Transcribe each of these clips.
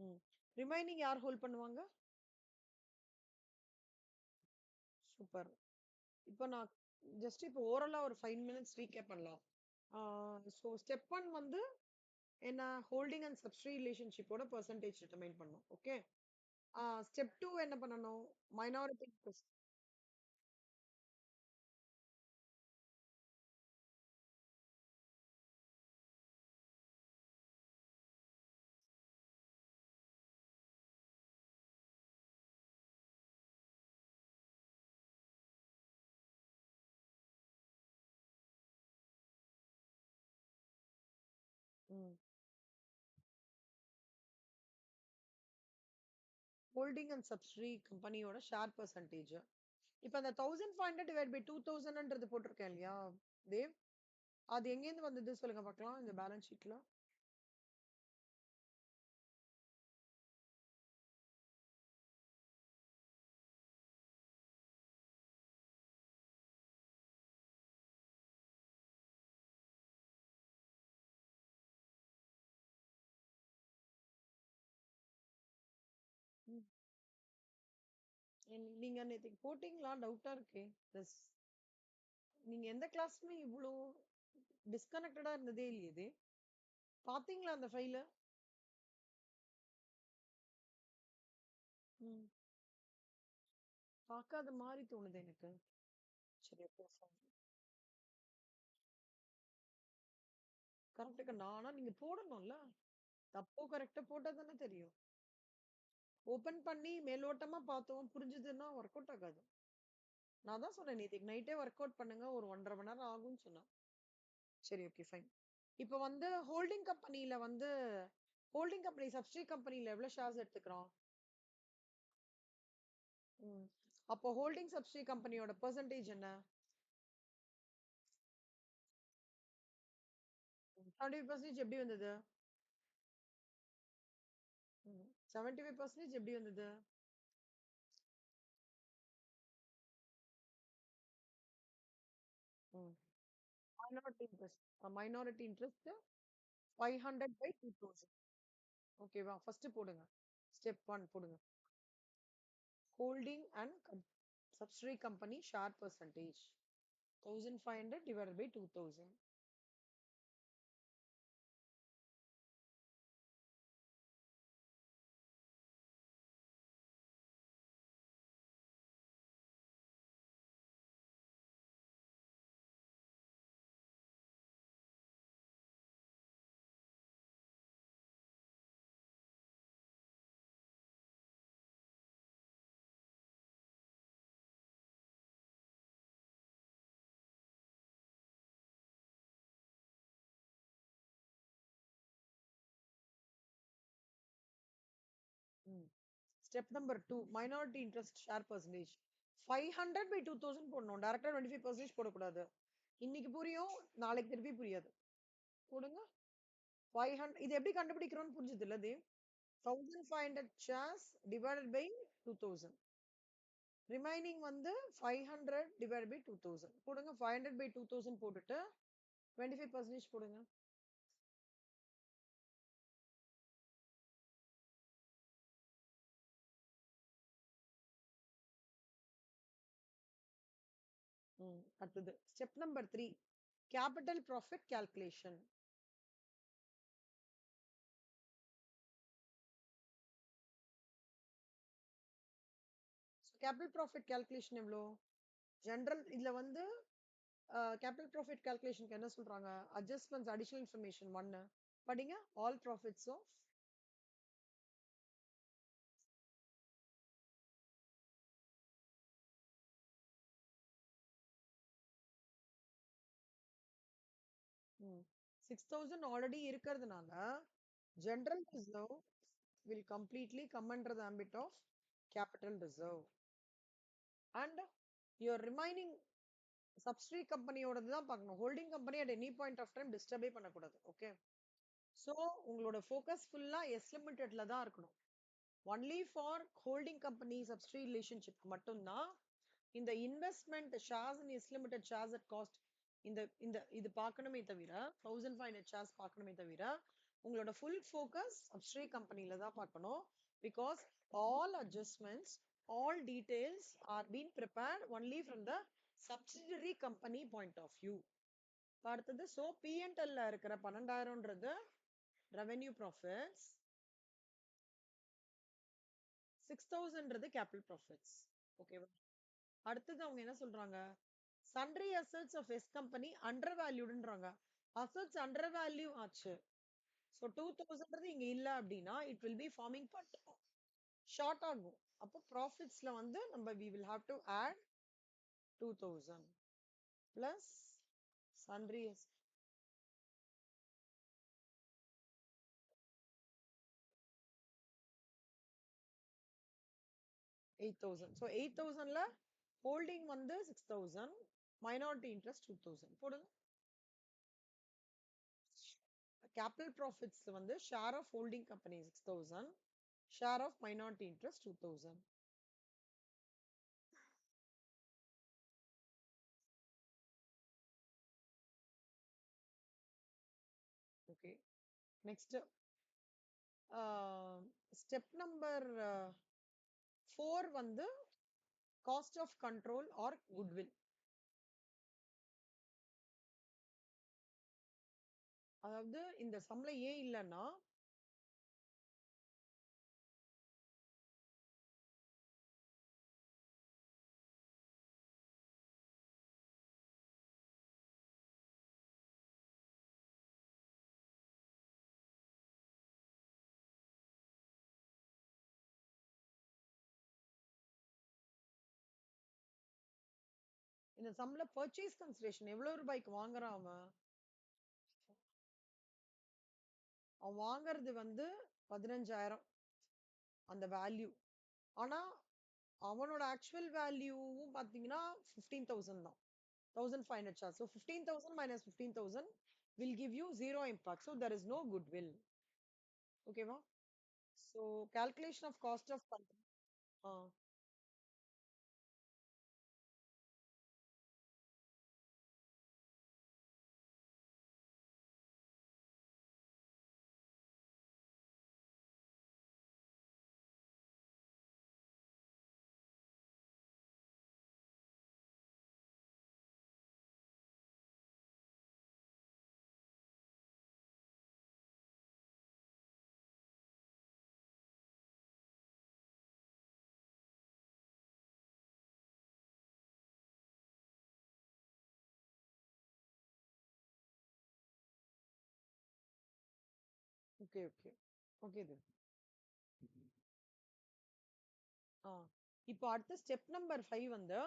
ம். ரிமைனிங் யார் ஹோல்ட் பண்ணுவாங்க? சூப்பர். இப்ப நான் ஜஸ்ட் இப்போ ஓரலா ஒரு 5 மினிட்ஸ் ரீகேப் பண்ணலாம். ஸோ ஸ்டெப் 1 வந்து என்ன ஹோல்டிங் அண்ட் சப்ஸ்டிரி ரிலேஷன்ஷிப்போட பெர்சன்டேஜ் டிட்டர்மைன் பண்ணணும். ஓகே. ஸ்டெப் 2 என்ன பண்ணணும்? Minority interest. ஹோல்டிங் அண்ட் சப்ஸ்டிரி கம்பெனியோட ஷேர் பெர்சன்டேஜ். இப்போ அந்த 1500 டிவைட் பை 2000ன்றது போட்டிருக்கேன் இல்லையா தேவ்? அது எங்கேருந்து வந்தது சொல்லுங்க பார்க்கலாம் இந்த பேலன்ஸ் ஷீட்ல. நீங்க நேத்துக்கு போட்டீங்களா? டவுட்டா இருக்கே. This நீங்க எந்த கிளாஸ்மே இவ்வளோ டிஸ்கனெக்டடா இருந்ததே இல்லையே இது. பாத்தீங்களா அந்த ஃபைல? ம். பார்க்காத மாதிரி தோணுது எனக்கு. சரி ஓகே ஃபைன். கரெக்ட்டுக்கு ஆனா நீங்க போடணும்ல. தப்போ கரெக்ட்டோ போட்டா தானே தெரியும். ஓப்பன் பண்ணி மேலோட்டமா பார்த்தோம் புரிஞ்சுதுன்னா ஒர்க் அவுட் ஆகாது. நான் தான் சொன்னேன் நேத்துக்கு நைட்டே ஒர்க் அவுட் பண்ணுங்க. ஒரு 1 1/2 மணி நேரம் ஆகும்னு சொன்னேன். சரி ஓகே ஃபைன். இப்போ வந்து ஹோல்டிங் கம்பெனி சப்சிடரி கம்பெனில எவ்வளவு ஷேர்ஸ் எடுத்துக்கிறோம்? ம். அப்போ ஹோல்டிங் சப்சிடரி கம்பெனியோட பெர்சன்டேஜ் என்ன? 75% எப்படி வந்தது? 75% எப்படி வந்தது? Minority interest 500 by 2000. ஓகேவா? ஃபர்ஸ்ட் போடுங்க. ஸ்டெப் 1 போடுங்க. Holding and subsidiary company share percentage 1500 divided by 2000. Step number 2, minority interest share percentage. 500 by 2000 போடணும். டைரக்டா 25% போடக்கூடாது. இன்னைக்கு புரியும், நாளைக்கு திருப்பி புரியாது. போடுங்க. 500 இது எப்படி கண்டுபிடிக்கிறோம்னு புரிஞ்சுது இல்ல Dev? 1500 shares divided by 2000. Remaining வந்து 500 divided by 2000. போடுங்க. 500 by 2000 போட்டுட்டு 25% போடுங்க. அடுத்தது step number 3, capital profit calculation. Capital profit calculation எவ்வளோ? ஜெனரல் இதுல வந்து கேபிட்டல் ப்ராஃபிட் கால்குலேஷனுக்கு என்ன சொல்றாங்க? அட்ஜஸ்ட்மெண்ட்ஸ் அடிஷனல் இன்ஃபர்மேஷன் 1 படிங்க. ஆல் ப்ராஃபிட்ஸ் ஆஃப் ம் 6000 ஆல்ரெடி இருக்கிறதுனால general reserve will completely come under the ambit of capital reserve. And your remaining subsidiary கம்பெனியோடது தான் பார்க்கணும். Holding company at any point of time டிஸ்டர்பே பண்ணக்கூடாது. ஓகே. ஸோ உங்களோட focus ஃபுல்லா எஸ் லிமிடெட்ல தான் இருக்கணும். Only for holding company subsidiary relationship மட்டும்தான் இந்த investment shares in S limited shares at cost இந்த இந்த இது பார்க்கணுமே தவிர 1500 ஷேர்ஸ் பார்க்கணுமே தவிர உங்களோட full focus Upstream கம்பெனில தான் பார்க்கணும். Because all adjustments, all details are being prepared only from the subsidiary company point of view. அடுத்தது so P&L ல இருக்கிற 12,000ன்றது revenue profits, 6,000ன்றது capital profits. ஓகேவா? அடுத்தது அவங்க என்ன சொல்றாங்க, sundry assets of S company undervaluedன்றாங்க. assets undervalue ஆச்சு. so 2,000ன்றது இங்க இல்ல அப்படின்னா it will be forming part short ஆகும். அப்போ profitsல வந்து நம்ம we will have to add 2,000 plus sundry 8,000. so 8,000ல holding வந்து 6,000, minority interest 2,000 போடுங்க. capital profits வந்து share of holding company 6,000, share of minority interest 2,000. okay, next step number 4 வந்து cost of control or goodwill. அதாவது இந்த சம்ல ஏன் இல்லைன்னா இந்த சம்ல பர்ச்சேஸ் கன்சிடரேஷன் எவ்வளவு ரூபாய்க்கு வாங்குறான் அவன்? அவன் வாங்குறது வந்து 15,000 அந்த வேல்யூ. ஆனா அவனோட ஆக்சுவல் வேல்யூவும் பாத்தீங்கன்னா 15,000 தான், 1,500 charge. so 15,000 minus 15,000 will give you zero impact, so there is no goodwill. ஓகேவா? so calculation of cost of control. okay okay okay then. இப்போ அடுத்த ஸ்டெப் நம்பர் 5 வந்து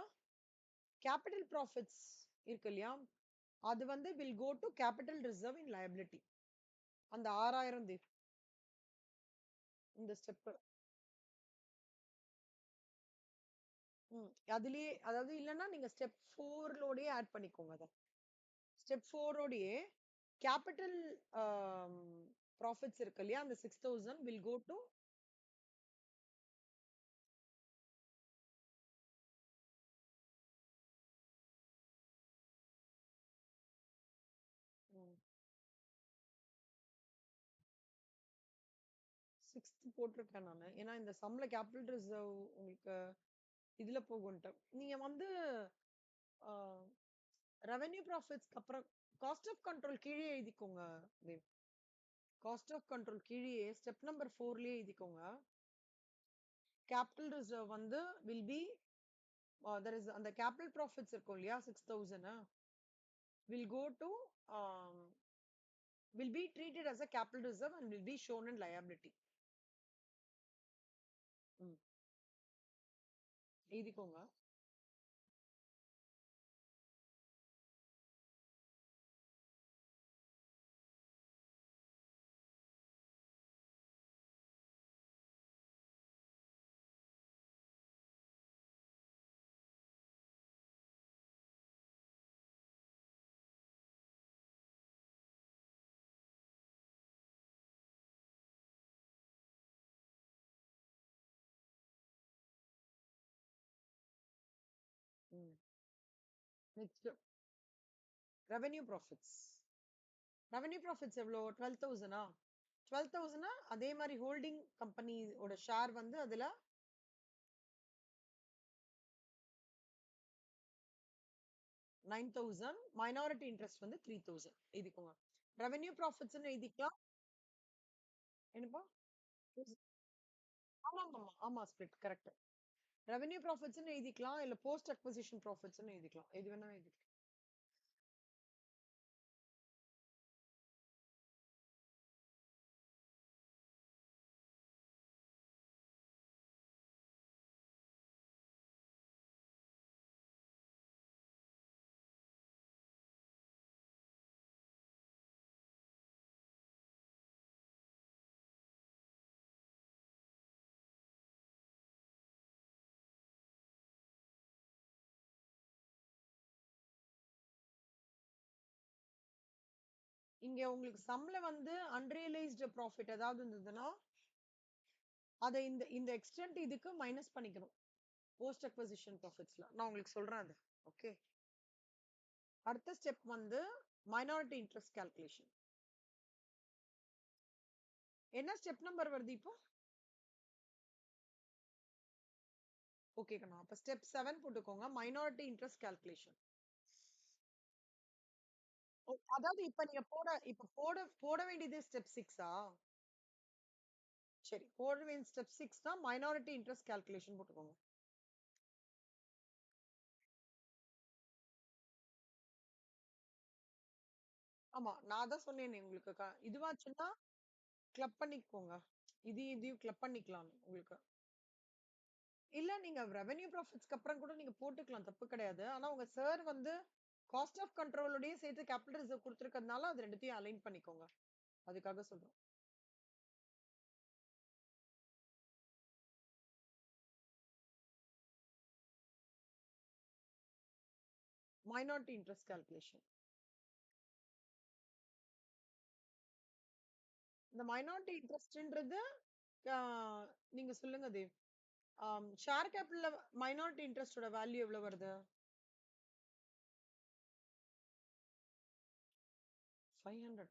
கேபிட்டல் ப்ராஃபிட்ஸ் இருக்கு இல்லையா, அது வந்து will go to capital reserve in liability. அந்த 6,000 இந்த ஸ்டெப் அதுலயே, அதாவது இல்லைன்னா நீங்க ஸ்டெப் 4 லோடயே ஆட் பண்ணிக்கோங்க. அதை ஸ்டெப் 4 ஓடயே கேபிட்டல் ப்ராஃபிட்ஸ் இருக்கு இல்லையா, அந்த 6,000 will go to சிக்ஸ்த் போட்டிருக்கேன் நான். ஏன்னா இந்த சம்ல கேபிட்டல் ரிசர்வ் உங்களுக்கு இதுல போகும்ட்டு நீங்க வந்து ரெவென்யூ ப்ராஃபிட்ஸ்க்கு அப்புறம் காஸ்ட் ஆஃப் கண்ட்ரோல் கீழே எழுதிக்கோங்க. காஸ்ட் ஆஃப் கண்ட்ரோல் கீழே ஸ்டெப் நம்பர் 4லயே எழுதிக்கோங்க. கேபிட்டல் ரிசர்வ் வந்து வில் பி there is அந்த கேபிட்டல் ப்ராஃபிட்ஸ் இருக்கும் இல்லையா 6,000 will go to will be treated as a capital reserve and will be shown in liability. எழுதிக்கோங்க. Next revenue profits. Revenue profits எவ்வளோ? 12,000 12,000 அதே மாதிரி holding கம்பெனியோட ஷேர் வந்து அதுல 9,000, மைனாரிட்டி இன்ட்ரெஸ்ட் வந்து 3,000 எழுதிக்கோங்க. ரெவென்யூ ப்ராஃபிட்ஸ் எழுதிக்கலாம். என்னப்பா? ஆமா ஆமா ஆமா ஸ்பிளிட் கரெக்ட். ரெவென்யூ ப்ராஃபிட்ஸ் எழுதிக்கலாம், இல்ல போஸ்ட் அக்விசிஷன் ப்ராஃபிட்ஸ் எழுதிக்கலாம், எது வேணா எழுதிக்கலாம். இங்க உங்களுக்கு சம்ல வந்து அன்ரியலைஸ்டு ப்ராஃபிட் ஏதாவது இருந்ததுன்னா அதை இந்த இந்த எக்ஸ்டென்ட் இதுக்கு மைனஸ் பண்ணிக்கணும். போஸ்ட் அக்விசிஷன் ப்ராஃபிட்ஸ்ல நான் உங்களுக்கு சொல்றேன் அது. ஓகே. அடுத்த ஸ்டெப் வந்து மைனாரிட்டி இன்ட்ரெஸ்ட் கால்குலேஷன். என்ன ஸ்டெப் நம்பர் வருது இப்போ? ஓகே கண்ணா, அப்ப ஸ்டெப் 7 போட்டுக்கோங்க, மைனாரிட்டி இன்ட்ரெஸ்ட் கால்குலேஷன். அதாவது இப்ப நீங்க போட வேண்டியது ஸ்டெப் 6ஆ? சரி, போட வேண்டிய ஸ்டெப் 6 தான் மைனாரிட்டி இன்ட்ரெஸ்ட் கால்குலேஷன் போட்டுக்கோங்க. ஆமா, நான் தான் சொன்னேனே உங்களுக்கு இதுவாச்சுன்னா கிளப் பண்ணிக்கோங்க. இதையும் கிளப் பண்ணிக்கலாம் உங்களுக்கு. இல்ல நீங்க ரெவென்யூ ப்ராஃபிட்ஸ்க்கு அப்புறம் கூட நீங்க போட்டுக்கலாம், தப்பு கிடையாது. ஆனா உங்க சார் வந்து காஸ்ட் ஆஃப் கண்ட்ரோலோடயே சேர்த்து கேபிட்டல் ரிசர்வ் கொடுத்திருக்கிறதுனால அது ரெண்டுத்தையும் அலைன் பண்ணிக்கோங்க. அதுக்காக சொல்றோம். Minority interest calculation. இந்த மைனாரிட்டி இன்ட்ரெஸ்ட்ன்றது நீங்க சொல்லுங்க தேவ். ஷேர் கேபிட்டல்ல மைனாரிட்டி இன்ட்ரெஸ்டோட வேல்யூ எவ்வளவு வருது? 500.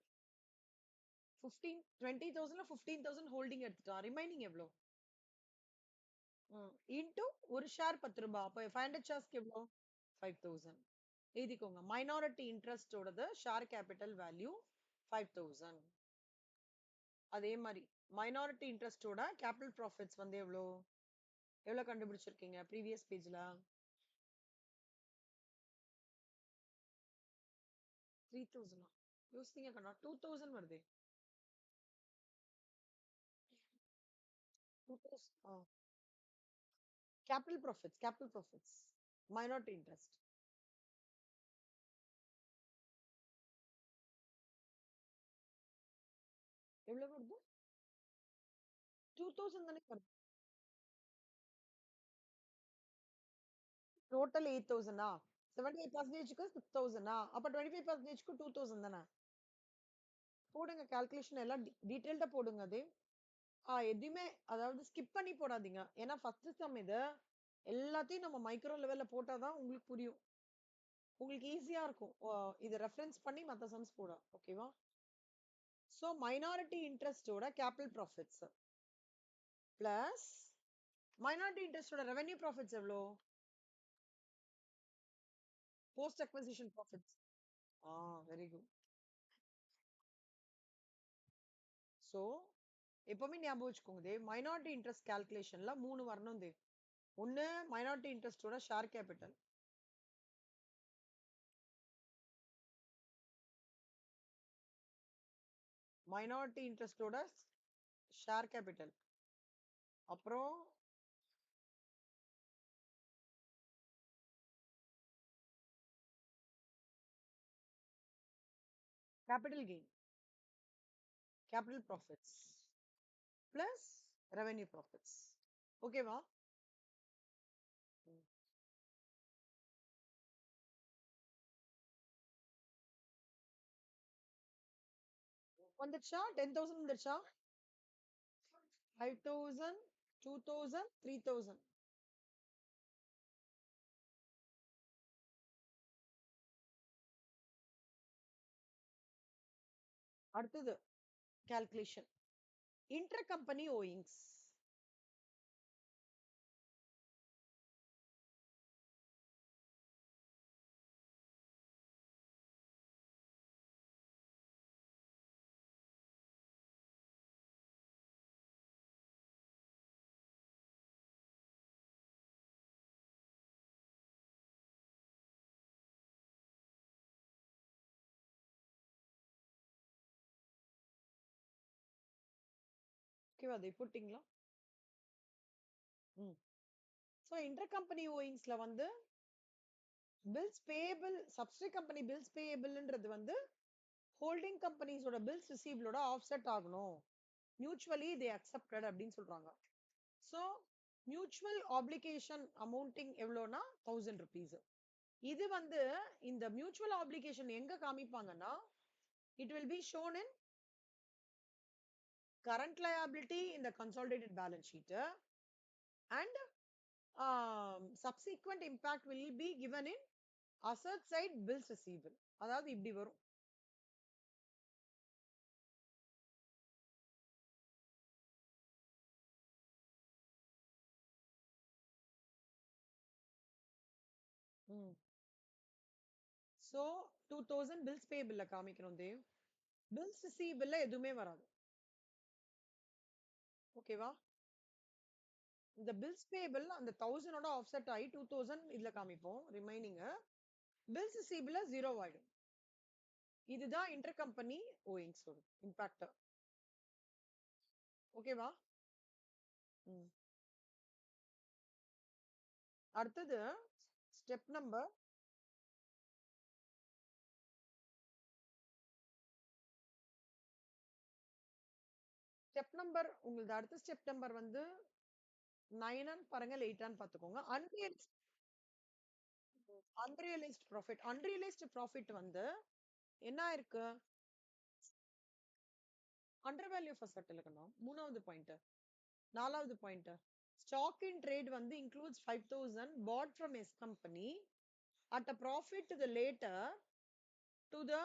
15 20,000ல 15,000 ஹோல்டிங் எடுத்துட்டா, ரிமைனிங் எவ்வளவு? இன்டு ஒரு ஷேர் 10 ரூபாய். அப்ப 500 ஷேர்ஸ்க்கு எவ்வளவு? 5,000. எழுதிக்கோங்க. மைனாரிட்டி இன்ட்ரெஸ்டோடது ஷேர் கேபிட்டல் வேல்யூ 5,000. அதே மாதிரி மைனாரிட்டி இன்ட்ரெஸ்டோட கேபிட்டல் ப்ராஃபிட்ஸ் வந்து எவ்வளவு கண்டுபிடிச்சிருக்கீங்க ப்ரீவியஸ் பேஜ்ல? 3,000. யோசிங்க கண்ணா, 2,000 வருது. 2,000. கேபிட்டல் ப்ராஃபிட்ஸ் மைனாரிட்டி இன்ட்ரெஸ்ட் எவ்வளவு வருது? 2,000 தானே வருது. டோட்டல் 8,000. 78%க்கு 6,000. அப்ப 25%க்கு 2,000 தானே? போடுங்க கால்குலேஷன் எல்லாம் டீடைல்டா போடுங்க அது. எதுவுமே அதாவது ஸ்கிப் பண்ணி போடாதீங்க. ஏன்னா ஃபர்ஸ்ட் சம் இது. எல்லாத்தையும் நம்ம மைக்ரோ லெவல்ல போட்டாதான் உங்களுக்கு புரியும். உங்களுக்கு ஈஸியா இருக்கும். இதை ரெஃபரன்ஸ் பண்ணி மத்த சம்ஸ் போட. ஓகேவா? சோ மைனாரிட்டி இன்ட்ரெஸ்டோட கேபிட்டல் ப்ராஃபிட்ஸ் பிளஸ் மைனாரிட்டி இன்ட்ரெஸ்டோட ரெவென்யூ ப்ராஃபிட்ஸ் எவ்வளோ? Post acquisition profits. Very good. So எப்பவுமே ஞாபகம் வச்சுக்கோங்க தேவ், மைனாரிட்டி இன்ட்ரெஸ்ட் கால்குலேஷன்ல 3 வரணும் தேவ். ஒன்னு மைனாரிட்டி இன்ட்ரெஸ்டோட ஷேர் கேபிட்டல், மைனாரிட்டி இன்ட்ரெஸ்டோட ஷேர் கேபிட்டல், அப்புறம் capital gain, capital profits plus revenue profits. ஓகேவா? வந்துடுச்சா? 10,000 வந்துடுச்சா? 5,000, 2,000, 3,000. அடுத்தது கால்குலேஷன் Intercompany owings. ஓகேவா? அதை போட்டிங்களா? ஸோ இன்டர்கம்பெனி ஓயிங்ஸ்ல வந்து bills payable, subsidy company bills பேயபிள்ன்றது வந்து ஹோல்டிங் கம்பெனிஸோட பில்ஸ் ரிசீவ்லோட ஆஃப்செட் ஆகணும். மியூச்சுவலி தே அக்செப்டட் அப்படின்னு சொல்றாங்க. ஸோ மியூச்சுவல் ஆப்ளிகேஷன் அமௌண்டிங் எவ்வளோனா 1000 rupees. இது வந்து இந்த மியூச்சுவல் ஆப்ளிகேஷன் எங்க காமிப்பாங்கன்னா, it will be shown in current liability in the consolidated balance sheet, and subsequent impact will be given in asset side bills receivable. அதாவது இப்படி வரும். So 2000 bills payable காமிக்கணும் தேவ். bills receivable எதுவுமே வராது. ஓகேவா? இந்த bills payable அந்த 1000 ஓட ஆஃப்செட் ஆகி 2000 இதுல காமிப்போம். ரிமைனிங் bills receivable 0 ஆயிடும். இதுதான் இன்டர்கம்பெனி ஓயிங்ஸ் இம்பாக்ட். ஓகேவா? அடுத்தது ஸ்டெப் நம்பர் உங்களுக்கு அடுத்த ஸ்டெப் நம்பர் வந்து 9 பாருங்க, 8 பாத்துக்கோங்க. அன்ரியலைஸ்ட் ப்ராஃபிட் வந்து என்ன இருக்கு? அண்டர் வேல்யூ ஆஃப் அசெட் இருக்கணும். 3வது பாயிண்ட். 4வது பாயிண்ட், ஸ்டாக் இன் ட்ரேட் வந்து includes 5000 bought from S company at a profit to the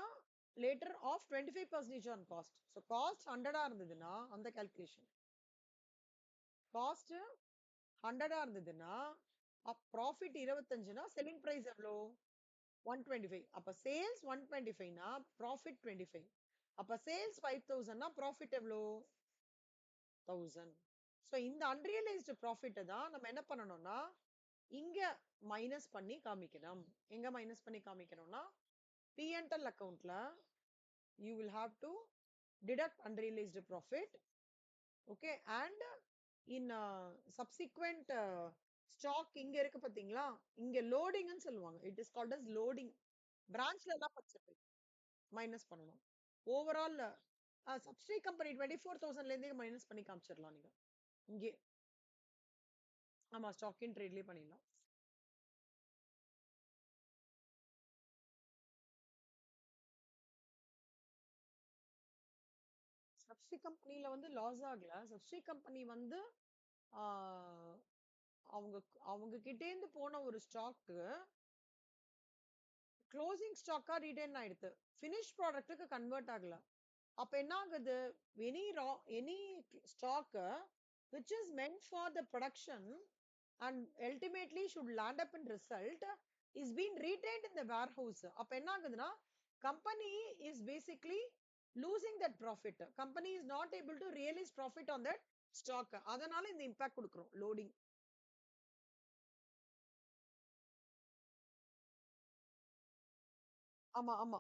later of 25% on cost. So cost 100 இருந்ததுன்னா அந்த கால்குலேஷன். காஸ்ட் 100 இருந்ததுன்னா ப்ராஃபிட் 25னா செல்லிங் பிரைஸ் எவ்வளோ? 125. அப்ப சேல்ஸ் 125னா ப்ராஃபிட் 25. அப்ப சேல்ஸ் 5000னா ப்ராஃபிட் எவ்வளோ? 1000. சோ இந்த அன்ரியலைஸ்டு ப்ராஃபிட் தான் நம்ம என்ன பண்ணணும்னா இங்க மைனஸ் பண்ணி காமிக்கணும். எங்க மைனஸ் பண்ணி காமிக்கணும்னா P&L அக்கவுண்ட்ல you will have to deduct unrealized profit. Okay, and in subsequent stock இங்க இருக்கு பாத்தீங்களா, இங்க லோடிங்னு சொல்லுவாங்க. it is called as loading. பிரான்ச்ல எல்லாம் படிச்சிருப்பீங்க. மைனஸ் பண்ணணும். ஓவரால் சப்சிடி கம்பெனி 24,000ல இருந்தே மைனஸ் பண்ணி காமிச்சிடலாம் நீங்க இங்கே. ஆமா, ஸ்டாக் இன் ட்ரேட்லயே பண்ணிடலாம். சப்சிடி கம்பெனில வந்து லாஸ் ஆகல. சப்சிடி கம்பெனி வந்து அவங்க அவங்க கிட்டே இருந்து போன ஒரு ஸ்டாக் க்ளோசிங் ஸ்டாக்கா ரிட்டர்ன் ஆயிடுது. ஃபினிஷ் ப்ராடக்ட்டுக்கு கன்வெர்ட் ஆகல. அப்ப என்ன ஆகுது? Any stock which is meant for the production and ultimately should land up in result is being retained in the warehouse. அப்ப என்ன ஆகுதுன்னா company is basically losing that profit. Company is not able to realize profit on that stock. அதனால இந்த impact கொடுக்கிறோம் loading. ஆமா ஆமா,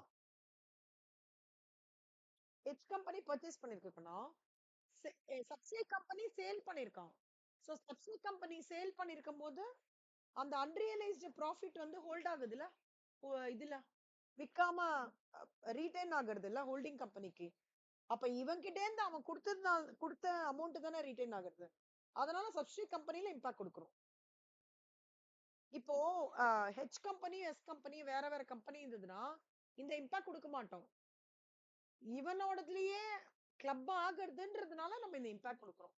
H company purchase பண்ணிருக்குன்னா subsidy company sale பண்ணிருக்கான். சோ சப்சிடி கம்பெனி சேல் பண்ணிருக்கும் போது அந்த அன்ரியலைஸ்டு ப்ராஃபிட் வந்து ஹோல்ட் ஆகுதுல, இதுல விக்காம ரீடைன் ஆகுறது இல்ல ஹோல்டிங் கம்பெனிக்கு. அப்ப இவங்கிட்ட இருந்து அவன் கொடுத்த அமௌண்ட் தானே ரீடைன் ஆகுறது. அதனால சப்சிடி கம்பெனில இம்பாக்ட் கொடுக்குறோம். இப்போ ஹெச் கம்பெனி எஸ் கம்பெனி வேற வேற கம்பெனி இருந்ததுன்னா இந்த இம்பாக்ட் கொடுக்க மாட்டோம். இவனோடதுலயே கிளப் ஆகுறதுன்றதுனால நம்ம இந்த இம்பாக்ட் கொடுக்குறோம்.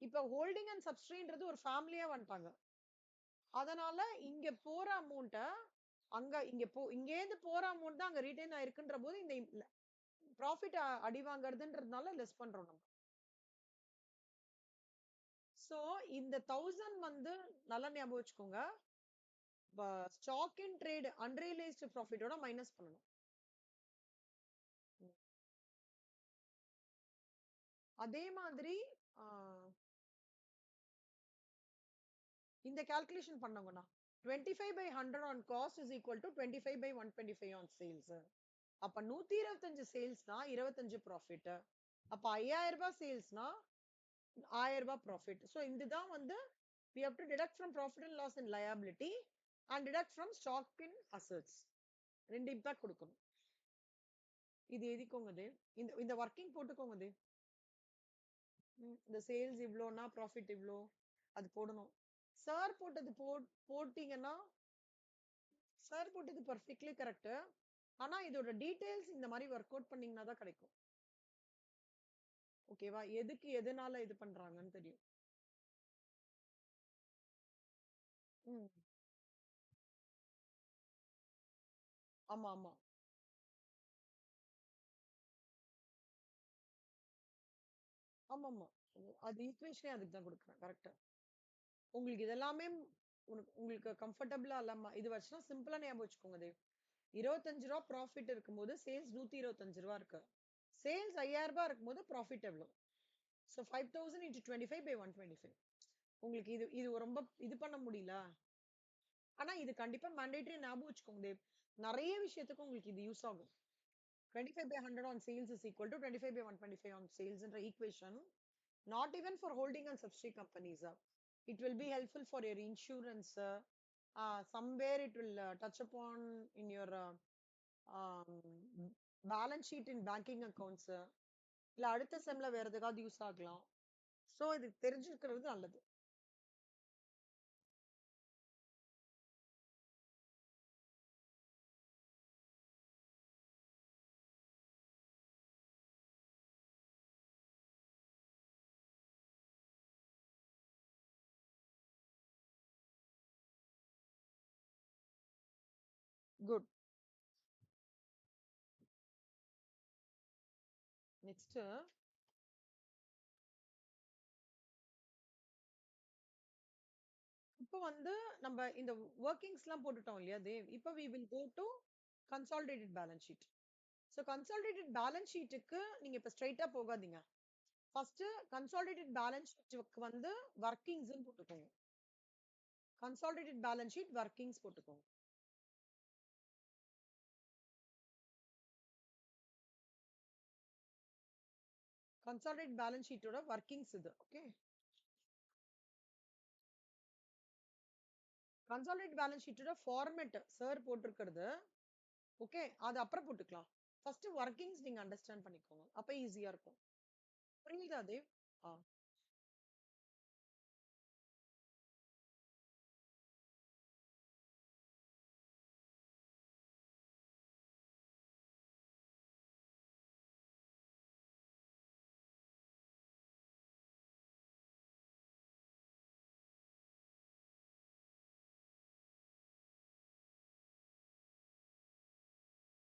இப்ப ஹோல்டிங் அண்ட் சப்ஸ்டின்றது ஒரு ஃபேமிலியா வந்துட்டாங்க. அதனால இங்க போற அமௌண்ட்ட அங்க இங்க இருந்து போற அமௌண்ட் தான் அங்க ரிட்டைன் ஆயிருக்குன்ற போது இந்த ப்ராஃபிட் அடி வாங்குறதுன்றதுனால லெஸ் பண்றோம் நம்ம. சோ இந்த 1000 வந்து நல்லா ஞாபகம் வச்சுக்கோங்க. ஸ்டாக் இன் ட்ரேட் அன்ரியலைஸ்டு ப்ராஃபிட்டோட மைனஸ் பண்ணணும். ம். அதே மாதிரி ஆ, இந்த கால்குலேஷன் பண்ணவங்கண்ணா 25/100 on cost is equal to 25/125 on sales. அப்ப 125 சேல்ஸ்னா 25 ப்ராஃபிட். அப்ப 5000 ரூபாய் சேல்ஸ்னா 1000 ரூபாய் ப்ராஃபிட். சோ இதுதான் வந்து we have to deduct from profit and loss and liability and deduct from stock in assets. ரெண்டு இம்பாக்ட் கொடுக்கணும். இது எழுதிக்கோங்க தேவ். இந்த இந்த ஒர்க்கிங் போட்டுக்கோங்க தேவ். இந்த சேல்ஸ் இவ்ளோனா ப்ராஃபிட் இவ்ளோ அது போடணும். சார் போட்டது போட்டீங்கன்னா சார் போட்டது பர்ஃபெக்ட்லி கரெக்ட். ஆனா இதோட டீடைல்ஸ் இந்த மாதிரி ஒர்க் அவுட் பண்ணீங்கன்னா தான் கிடைக்கும். ஓகேவா? எதுக்கு எதனால இது பண்றாங்கன்னு தெரியும். ம். ஆமா, ஆமா. ஆமாமா. அது ஈக்குவேஷனே அதுக்கு தான் குடுக்குறேன். கரெக்ட்டா. உங்களுக்கு இதெல்லாமே உங்களுக்கு கம்ஃபர்டபுளா இல்லாம இது வச்சுனா சிம்பிளா ஞாபகம் வச்சுக்கோங்க தேவ். ரூ. 25 ப்ராஃபிட் இருக்கும்போது சேல்ஸ் ரூ. 125 இருக்கு. சேல்ஸ் ரூ. 5000 இருக்கும்போது ப்ராஃபிட் எவ்வளோ? So 5000 into 25/125. உங்களுக்கு இது இது ரொம்ப இது பண்ண முடியல. ஆனா இது கண்டிப்பா மேண்டேட்டரி ஞாபகம் வச்சுக்கோங்க தேவ். நெறைய விஷயத்துக்கு உங்களுக்கு இது யூஸ் ஆகும். 25/100 on sales is equal to 25/125 on sales என்ற equation. Not even for holding and subsidiary companies. It will be helpful for your insurance. Somewhere it will touch upon in your um, balance sheet in banking accounts. இல்ல அடுத்த செம்ல வேற எதுக்காவது use ஆகலாம். So இது தெரிஞ்சிருக்கிறது நல்லது. Good. Next இப்போ வந்து நம்ம இந்த ஒர்க்கிங்ஸ் எல்லாம் போட்டுட்டோம் இல்லையா தேவ்? இப்போ we will go to consolidated balance sheet. So consolidated balance ஷீட்டுக்கு நீங்க இப்ப ஸ்ட்ரைட்டா போகாதீங்க. ஃபர்ஸ்ட் கன்சாலிடேட்டட் பேலன்ஸ் ஷீட்டுக்கு வந்து வர்க்கிங்ஸ் போட்டுக்கோங்க. கன்சாலிடேட்டட் பேலன்ஸ் ஷீட் வர்க்கிங்ஸ் போட்டுக்கோங்க. கன்சாலிடேட் பேலன்ஸ் ஷீட்டோட வர்க்கிங்ஸ் இது. ஓகே. கன்சாலிடேட் பேலன்ஸ் ஷீட்டோட ஃபார்மேட் சார் போட்டிருக்கிறது. ஓகே. அது அப்புறம் போட்டுக்கலாம். ஃபர்ஸ்ட் வர்க்கிங்ஸ் நீங்க அண்டர்ஸ்டாண்ட் பண்ணிக்கோங்க. அப்ப ஈஸியா இருக்கும். புரியுதா தேவ்? ஆ.